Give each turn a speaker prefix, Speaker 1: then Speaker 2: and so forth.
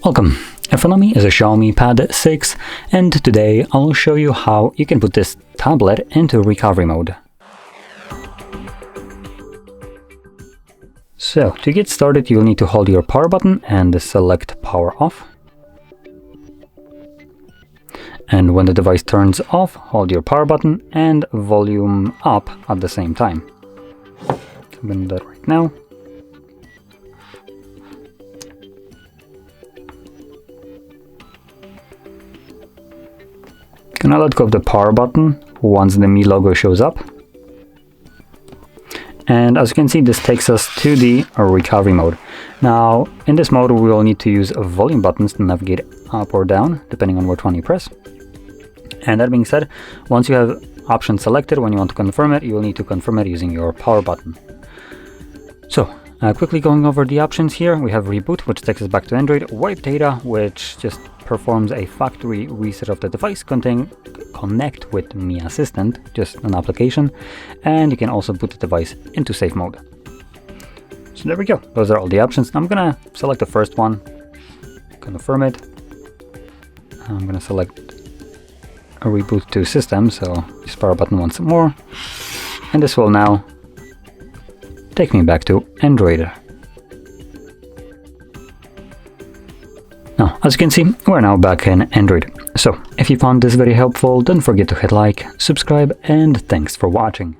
Speaker 1: Welcome! In front of me is a Xiaomi Pad 6, and today I'll show you how you can put this tablet into recovery mode. So, to get started you'll need to hold your power button and select power off. And when the device turns off, hold your power button and volume up at the same time. I'm going to do that right now. Gonna let go of the power button once the Mi logo shows up. And as you can see, this takes us to the recovery mode. Now, in this mode, we will need to use volume buttons to navigate up or down, depending on which one you press. And that being said, once you have options selected, when you want to confirm it, you will need to confirm it using your power button. So, quickly going over the options here, we have reboot, which takes us back to Android, wipe data, which just performs a factory reset of the device, connect with Mi Assistant, just an application, and you can also boot the device into safe mode. So there we go, those are all the options. I'm gonna select the first one, confirm it. I'm gonna select a reboot to system, so just power button once more, and this will now take me back to Android. Now, as you can see, we're now back in Android. So, if you found this very helpful, don't forget to hit like, subscribe, and thanks for watching.